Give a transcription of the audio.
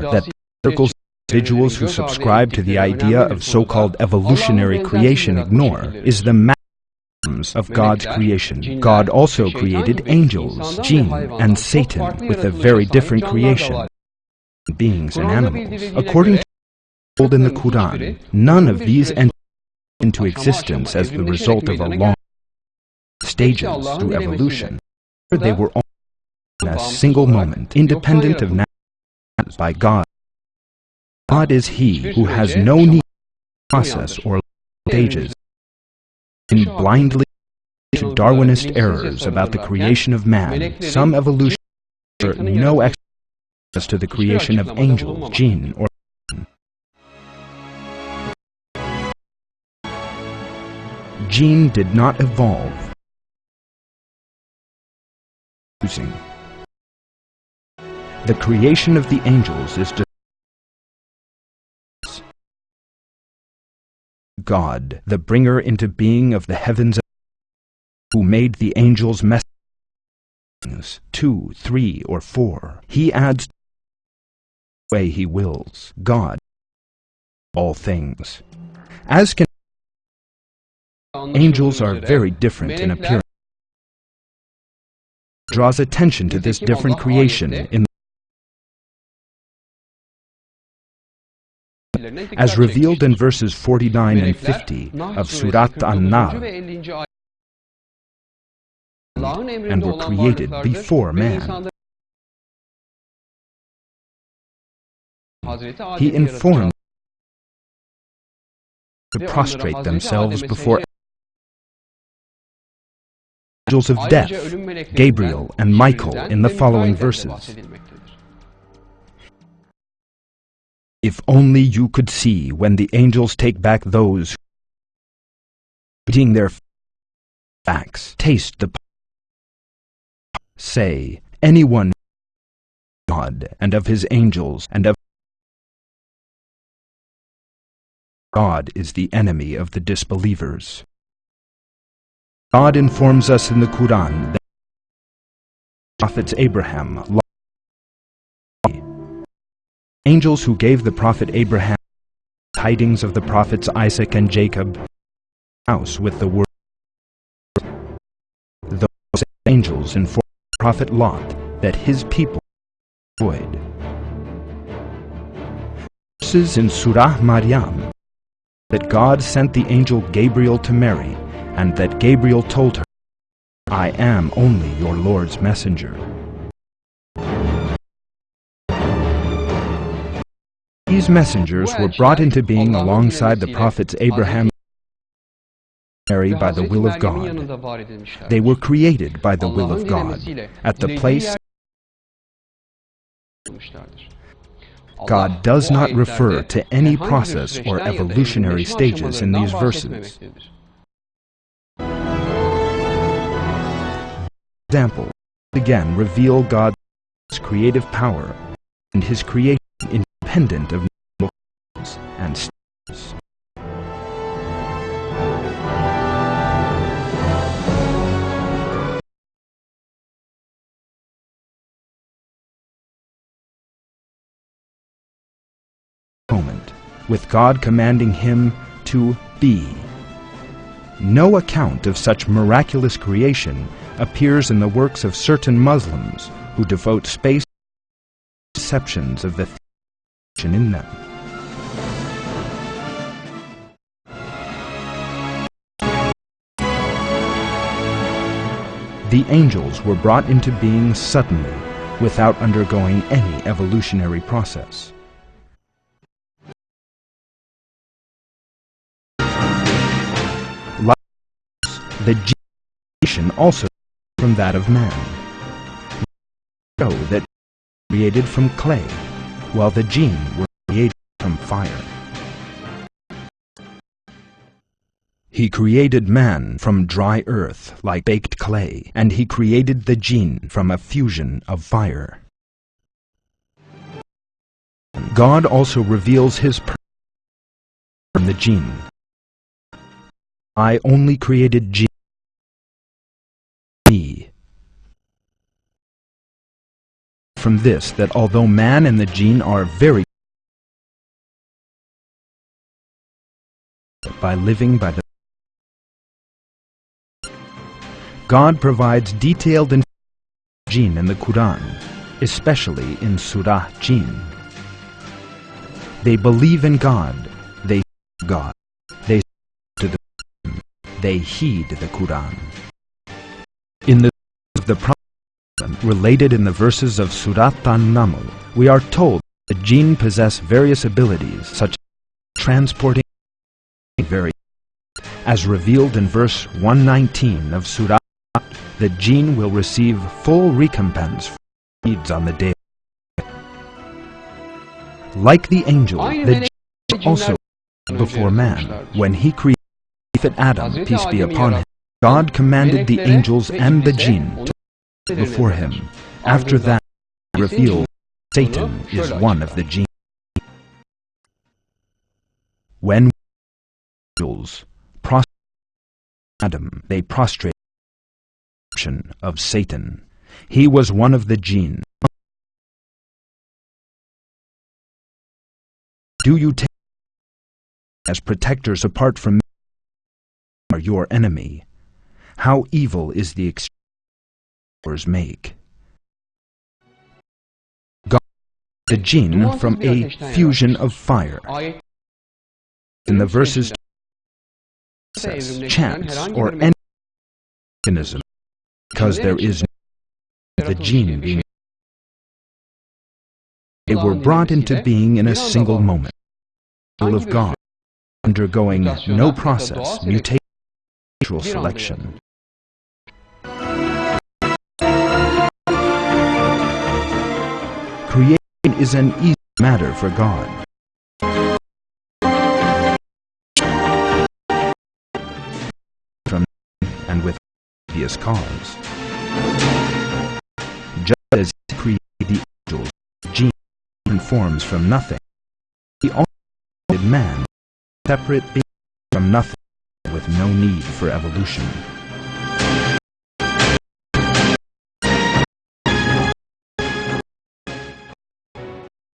that circles individuals who subscribe to the idea of so-called evolutionary creation ignore is the maximums of God's creation. God also created angels, jinn, and Satan with a very different creation, beings and animals. According to told in the Qur'an, none of these entered into existence as the result of a long stages through evolution. They were all in a single moment, independent of natural by God. God is He who has no need of process or stages. In blindly to Darwinist errors about the creation of man, some evolutionists assert no access to the creation of angels, jinn, or jinn did not evolve. The creation of the angels is God, the bringer into being of the heavens, who made the angels messengers, 2, 3, or 4. He adds the way He wills. God, all things. As can angels are very different in appearance. Draws attention to this different creation in as revealed in verses 49 and 50 of Surat An-Nahl, and were created before man. He informed to prostrate themselves before angels of death, Gabriel and Michael, in the following verses. If only you could see when the angels take back those who, eating their facts, taste the say, anyone God and of His angels and of God is the enemy of the disbelievers. God informs us in the Qur'an that prophets Abraham, angels who gave the prophet Abraham tidings of the prophets Isaac and Jacob, house with the word. Those angels informed the prophet Lot that his people were destroyed. Verses in Surah Maryam that God sent the angel Gabriel to Mary, and that Gabriel told her, I am only your Lord's messenger. These messengers were brought into being alongside the prophets Abraham and Mary by the will of God. They were created by the will of God at the place. God does not refer to any process or evolutionary stages in these verses. Example, again reveal God's creative power and His creation independent of laws and stages. Moment, with God commanding him to be. No account of such miraculous creation appears in the works of certain Muslims who devote space to conceptions of the theology in them. The angels were brought into being suddenly, without undergoing any evolutionary process. Likewise, the generation also from that of man. We know that created from clay, while the jinn were created from fire. He created man from dry earth like baked clay, and he created the jinn from a fusion of fire. God also reveals his purpose from the jinn. I only created jinn from from this that although man and the jinn are very by living by the God provides detailed information jinn in the Qur'an, especially in Surah Jinn. They believe in God, they God, they to the Qur'an, they heed the Qur'an. In the Prophet related in the verses of Surah An-Naml, we are told the jinn possess various abilities such as transporting very as revealed in verse 119 of Surah. The jinn will receive full recompense for deeds on the day. Like the angel, the jinn also before man. When he created Prophet Adam, peace be upon him, God commanded the angels and the jinn to before him. After that, he revealed Satan is one of the jinn. When angels prostrated Adam, they prostrated of Satan. He was one of the jinn. Do you take as protectors apart from me or your enemy? How evil is the extremes make? God, the jinn from a fusion of fire. In the verses, chance or any mechanism, because there is no the jinn being. They were brought into being in a single moment. The will of God, undergoing no process, mutation, natural selection. Creation is an easy matter for God. From and with obvious cause. Just as he created the angels, jinn forms from nothing, he also created man, separate being from nothing, with no need for evolution.